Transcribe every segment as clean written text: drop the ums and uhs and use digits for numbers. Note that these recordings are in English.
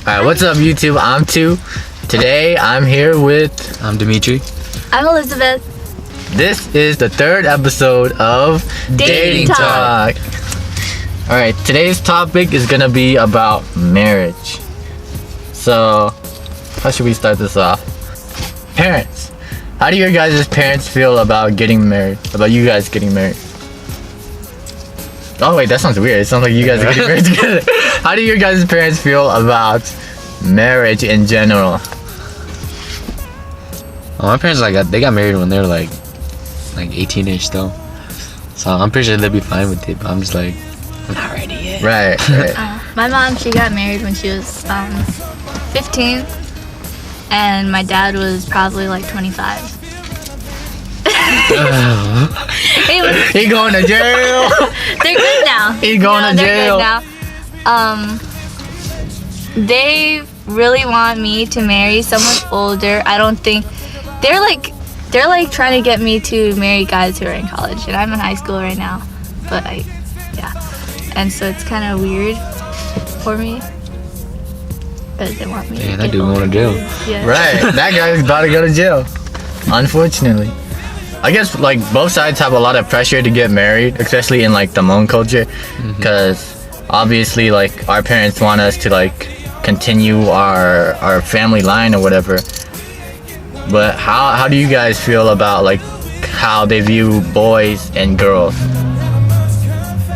Alright, what's up YouTube? I'm Tu. Today I'm here with... I'm Dimitri. I'm Elizabeth. This is the third episode of Dating Talk. Alright, today's topic is gonna be about marriage. So, how should we start this off? Parents. How do your guys' parents feel about getting married? About you guys getting married? Oh wait, that sounds weird. It sounds like you guys are getting married together. How do your guys' parents feel about marriage in general? Well, my parents they got married when they were like 18ish though, so I'm pretty sure they'll be fine with it. But I'm just like, I'm not ready yet. Right. My mom, she got married when she was 15, and my dad was probably like 25. He going to jail. They're good now. He's going to jail. They're good now. They really want me to marry someone older. I don't think they're like trying to get me to marry guys who are in college, and I'm in high school right now. But and so it's kind of weird for me. But they want me. Yeah, to that get dude older. going to jail. Yeah. Right. That guy's about to go to jail. Unfortunately. I guess like both sides have a lot of pressure to get married, especially in like the Hmong culture, because obviously like our parents want us to like continue our family line or whatever. But how do you guys feel about like how they view boys and girls?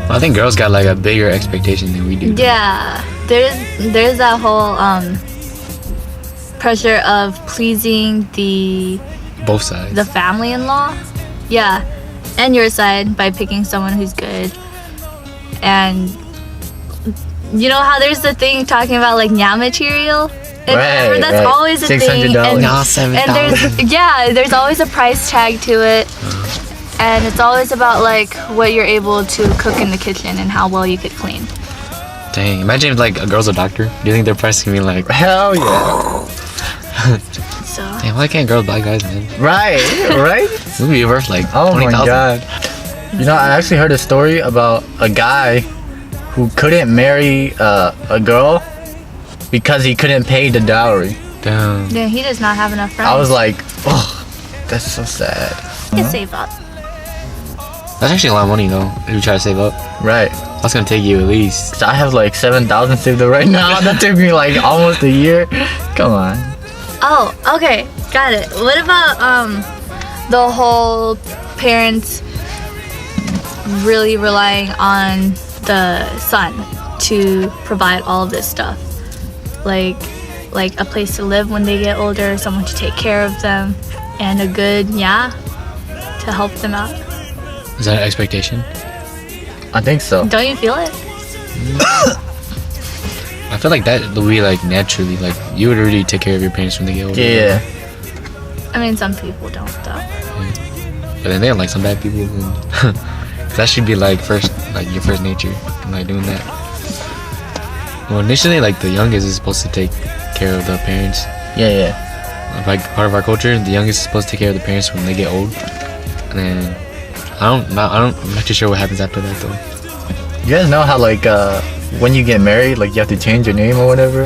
I think girls got like a bigger expectation than we do. Yeah, there's that whole pressure of pleasing Both sides. the family-in-law, yeah, and your side by picking someone who's good. And you know how there's the thing talking about like nya material? And Right, that's right. always a thing. $600. And, Nah, and there's always a price tag to it. And it's always about like what you're able to cook in the kitchen and how well you could clean. Dang, imagine if like a girl's a doctor. Do you think their price can be like, Hell yeah. So damn, why can't girls buy guys, man? Right. It would be worth like Oh my 20,000. god. You know, I actually heard a story about a guy who couldn't marry a girl because he couldn't pay the dowry. Damn. then he does not have enough friends. I was like, oh, that's so sad. He can save up. That's actually a lot of money though. If you try to save up, Right. that's gonna take you at least. So I have like 7,000 saved up right now. That took me like almost a year. Come on. Oh, okay, got it. What about the whole parents really relying on the son to provide all of this stuff, like a place to live when they get older, someone to take care of them, and a good to help them out. Is that an expectation? I think so. Don't you feel it? I feel like that will be like naturally, like you would already take care of your parents when they get older. Yeah. I mean, some people don't though. But then they have like some bad people. And that should be like your first nature, like doing that. Well, initially, like the youngest is supposed to take care of the parents. Yeah. Like part of our culture, the youngest is supposed to take care of the parents when they get old. And then I'm not too sure what happens after that though. You guys know how like when you get married, like you have to change your name or whatever?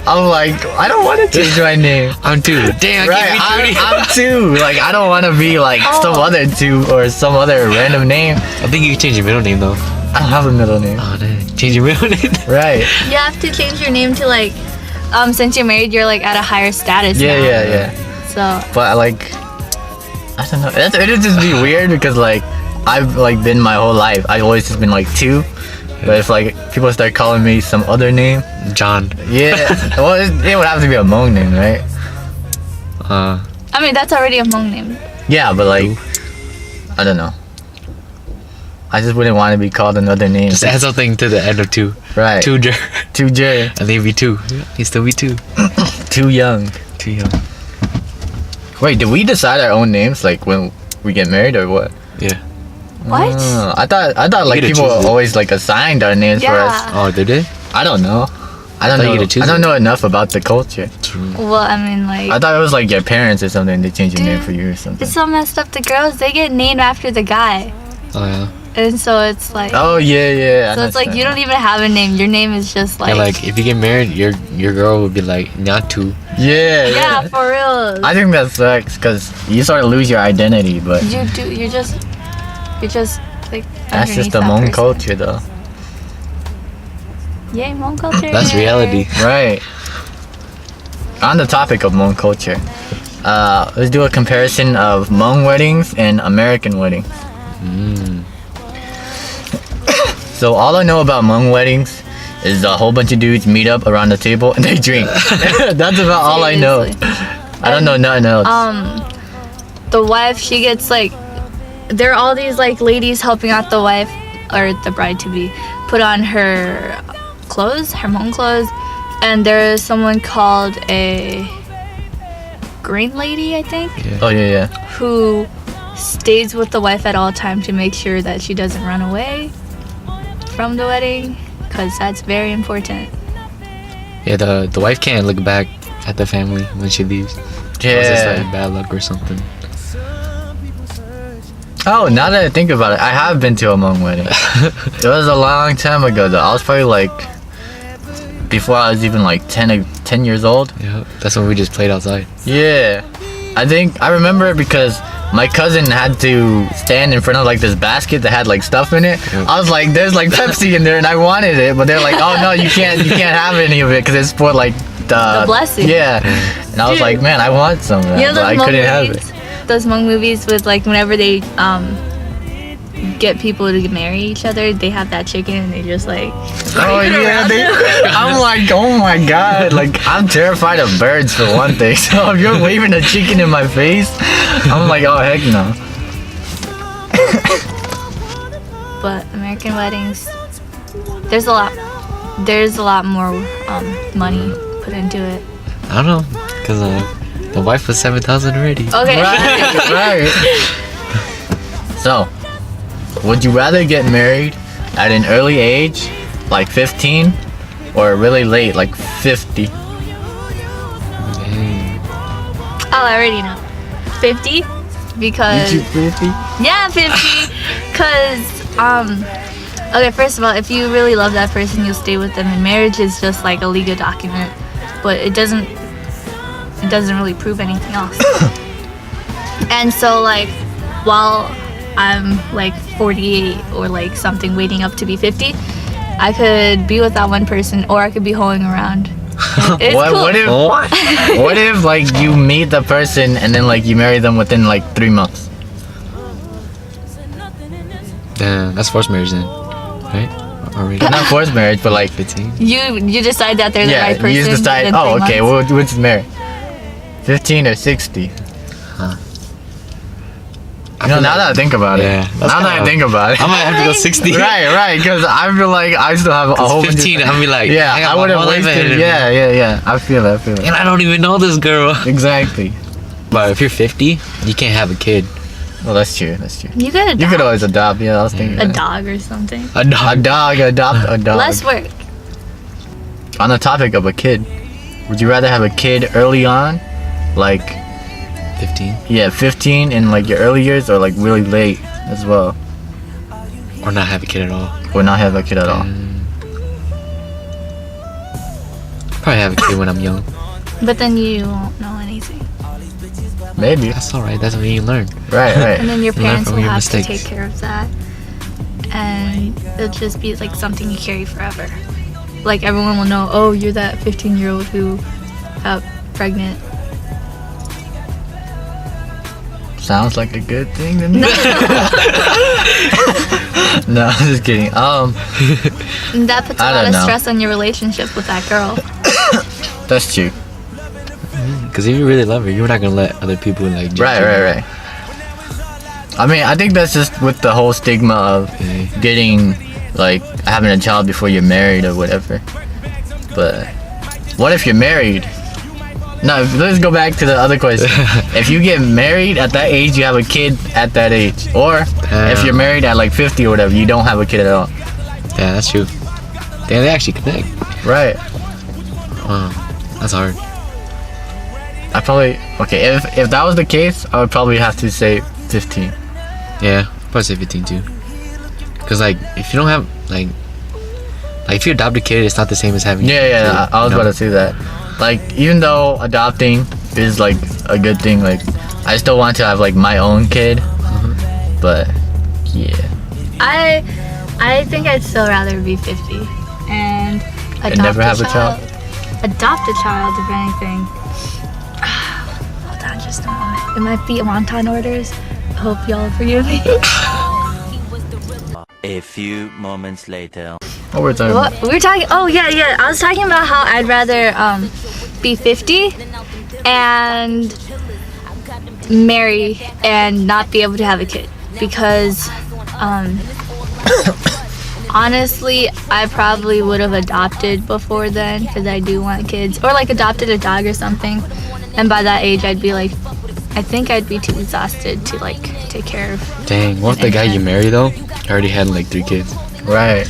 I'm like, I don't want to change my name. I'm too. Damn, Right, I'm too. Like, I don't want to be like some other two or some other random name. I think you can change your middle name though. I don't have a middle name. Oh, damn. Change your middle name. Right. You have to change your name to like, since you're married, you're like at a higher status now. Yeah. So But like, I don't know. It'd just be weird because like I've like been my whole life. I've always just been like two. But if like people start calling me some other name, John. yeah, well it would have to be a Hmong name, right? I mean, that's already a Hmong name. Yeah, but like, I don't know. I just wouldn't want to be called another name. Just add something to the end of two. Right. Two Jer. Too J. I think it'd be two. He'd still be two. Too young. Too young. Wait, did we decide our own names like when we get married or what? Yeah. What? I thought like get to people choose it. always like assigned our names for us. Yeah. Oh, they did? I don't know. I don't thought you know. get to choose I don't it. know enough about the culture. True. Well, I mean, like, I thought it was like your parents or something. They changed your name Dude, for you or something. it's so messed up. The girls, they get named after the guy. Oh, yeah. and so it's like. Oh yeah. So it's like you don't even have a name. Your name is just like. Yeah, like if you get married, your girl would be like Nyatu. Yeah. Yeah, for real. I think that sucks because you sort of lose your identity, but You do. You're just like. that's just underneath the that Hmong person. culture, though. Yay, Hmong culture. That's yay. reality. Right. On the topic of Hmong culture, let's do a comparison of Hmong weddings and American weddings. So all I know about Hmong weddings is a whole bunch of dudes meet up around the table and they drink. That's about all I know. Seriously. I don't know nothing else. The wife, she gets like, there are all these like ladies helping out the wife or the bride to be put on her clothes, her Hmong clothes, and there is someone called a green lady, I think, Oh yeah. who stays with the wife at all times to make sure that she doesn't run away from the wedding, because that's very important. Yeah, the wife can't look back at the family when she leaves. Unless it's Yeah. like bad luck or something. Oh, now that I think about it, I have been to a Hmong wedding. It was a long time ago though. I was probably like before I was even like 10 years old. Yeah, that's when we just played outside. Yeah. I remember it because my cousin had to stand in front of like this basket that had like stuff in it. Yeah. I was like, there's like Pepsi in there and I wanted it, but they're like, oh no, you can't have any of it because it's for like The blessing. Yeah. And I was Dude. like, man, I want some of that, You know but those I Hmong couldn't have movies? it. Those Hmong movies with like whenever they get people to marry each other, they have that chicken and they just like. Oh yeah, I'm like, oh my god, like I'm terrified of birds for one thing. So if you're waving a chicken in my face, I'm like, oh heck no. But American weddings, there's a lot more money put into it. I don't know, cause the wife was 7,000 already. Okay. Right. So, would you rather get married at an early age, like 15, or really late, like 50? Dang. Oh, I already know. 50, because 50? yeah, 50, because okay, first of all, if you really love that person, you'll stay with them, and marriage is just like a legal document, but it doesn't really prove anything else. And so like while I'm like 48 or like something waiting up to be 50, I could be with that one person or I could be hoeing around. It's cool. What if like you meet the person and then like you marry them within like 3 months? Damn, that's forced marriage then, right? Already. Not forced marriage, but like 15. You decide that they're the right person. you just decide. within Oh, 3 okay. months. Which is marry? 15 or 60? You know, now that I think about it. Yeah, that's Now that I kinda- think about it. I might have to go 60. Right, because I feel like I still have a whole bunch of- 15, I'm be like, Yeah, got I my would have whole life ahead wasted. of me. Yeah. I feel it. And I don't even know this girl. Exactly. But if you're 50, you can't have a kid. Well, that's true. You could adopt You could always adopt. Yeah, I was thinking. a that. dog or something. A dog. Adopt a dog. Less work. On the topic of a kid, would you rather have a kid early on, like 15. 15 in like your early years, or like really late as well, Or not have a kid at all. or not have a kid at all? Probably have a kid when I'm young. But then you won't know anything. Maybe. That's alright, that's when you learn. Right. And then your Learn parents from will your have to mistakes. take care of that. And it'll just be like something you carry forever. Like everyone will know, oh, you're that 15-year-old who got pregnant. Sounds like a good thing to me. No, I'm just kidding. And that puts a I lot don't of know. stress on your relationship with that girl. That's true. Because if you really love her, you're not gonna let other people like judge you. Right. I mean, I think that's just with the whole stigma of Yeah. getting, like, having a child before you're married or whatever. But what if you're married? No, let's go back to the other question. If you get married at that age, you have a kid at that age. Or if you're married at like 50 or whatever, you don't have a kid at all. Yeah, that's true. Damn, they actually connect. Right. Wow, that's hard. I probably, okay, if that was the case, I would probably have to say 15. Yeah, probably say 15 too. Cause like if you don't have like if you adopt a kid, it's not the same as having. Yeah. I was about to say that. Like, even though adopting is like a good thing, like I still want to have like my own kid. But yeah. I think I'd still rather be 50 and adopt never have a child. Adopt a child, if anything. Hold on, just a moment. It might be wonton orders. I hope y'all forgive me. A few moments later. What were we talking about? We were talking. Oh yeah. I was talking about how I'd rather be 50 and marry and not be able to have a kid because honestly, I probably would have adopted before then because I do want kids, or like adopted a dog or something. And by that age, I'd be like, I think I'd be too exhausted to like take care of. Dang, what if the guy you marry though already had like 3 kids? Right.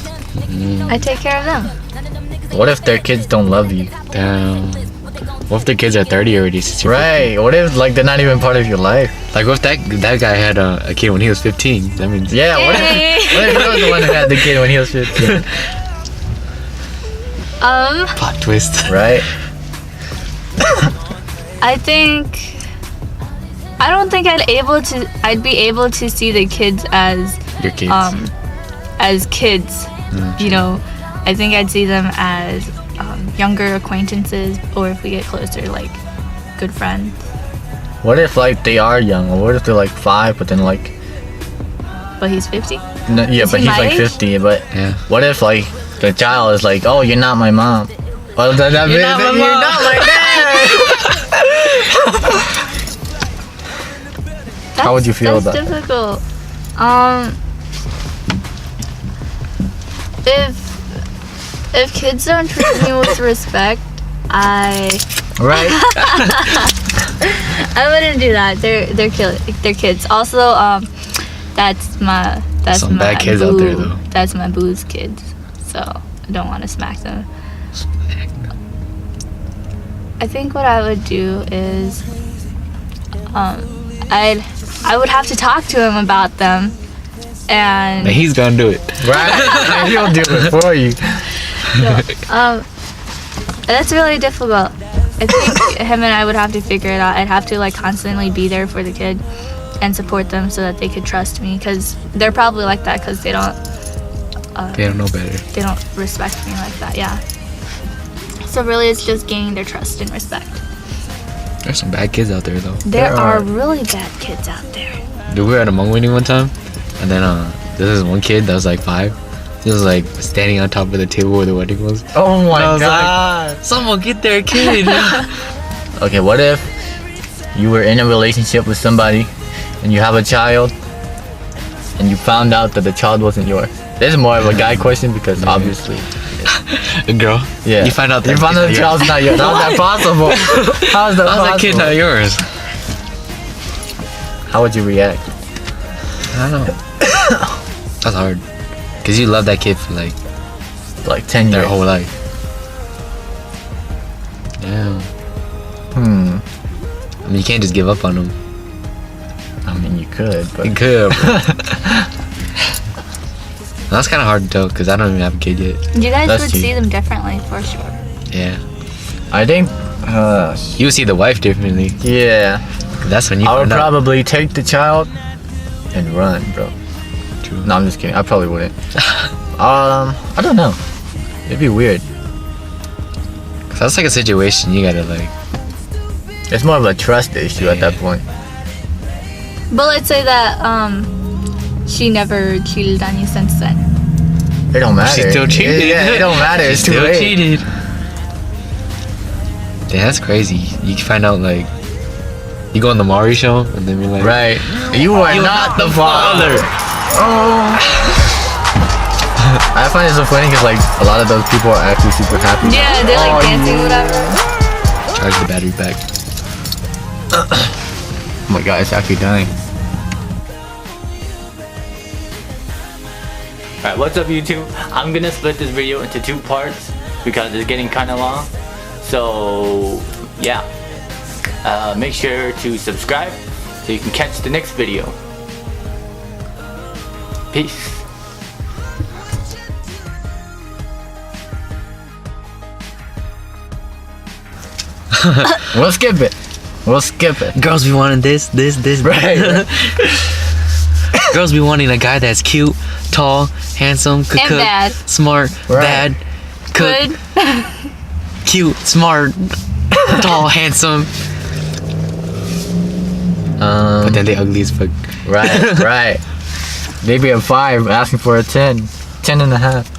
I take care of them. What if their kids don't love you? Damn. What if their kids are 30 already? Right. What if like they're not even part of your life? Like what if that guy had a kid when he was 15? That means Yeah. What if he was the one who had the kid when he was 15? plot twist. Right. I don't think I'd be able to see the kids as Your kids. as kids. You know, I think I'd see them as younger acquaintances, or if we get closer, like good friends. What if like they are young, or what if they're like 5, but then like But he's 50. no, yeah, Is but he he's my like age? 50. But Yeah. what if like the child is like, oh, you're not my mom. Well, that You're not my you're mom. not my dad. How would you feel that's about that? difficult. If kids don't treat me with respect, I Right. wouldn't do that. They're kids. Also, that's Some my bad kids out there, boo. though. That's my boo's kids. So I don't want to smack them. I think what I would do is, I would have to talk to him about them, and And he's gonna do it. Right. He'll do it for you. that's really difficult. I think him and I would have to figure it out. I'd have to like constantly be there for the kid and support them so that they could trust me, because they're probably like that because they don't know better. they don't respect me like that. Yeah. So really, it's just gaining their trust and respect. There's some bad kids out there though. There There are are. really bad kids out there. Dude, we were at a Hmong wedding one time, and then this is one kid that was like 5. He was like standing on top of the table where the wedding was. Oh my And I was god. like, someone get their kid. Okay, what if you were in a relationship with somebody and you have a child and you found out that the child wasn't yours? This is more of a guy question because obviously, A girl. yeah. You find out the child's not yours. How is that possible? How is that How's that kid possible? not yours? How would you react? I don't know. That's hard. Cause you love that kid for like Like 10 their years. whole life. Yeah. I mean, you can't just give up on them. I mean, you could, but You could. That's kind of hard to tell because I don't even have a kid yet. You guys That's would true. see them differently for sure. Yeah. I think, You would see the wife differently. yeah, That's when you I would find out. probably take the child and run, bro. True. No, I'm just kidding. I probably wouldn't. I don't know. It'd be weird. 'Cause that's like a situation you gotta like. It's more of a trust issue at that point. But let's say that she never cheated on you since then. It don't matter. She still cheated. Yeah, it don't matter. It's too Still late. cheated. Damn, that's crazy. You find out like you go on the Maury show and then be like, Right. You are not the father. Oh. I find it so funny because like a lot of those people are actually super happy. Yeah, they're like dancing, whatever. Charge the battery back. Oh my god, it's actually dying. Alright, what's up YouTube? I'm gonna split this video into 2 parts because it's getting kinda long. So yeah. Make sure to subscribe so you can catch the next video. Peace. We'll skip it. We'll skip it. Girls be wanting this. Right. Girls be wanting a guy that's cute, tall, handsome, could And cook, bad. smart, Right. bad, cook, Good. cute, smart, tall, handsome. But then they ugly as fuck. Right. Right. Maybe a 5 asking for a 10. 10 and a half.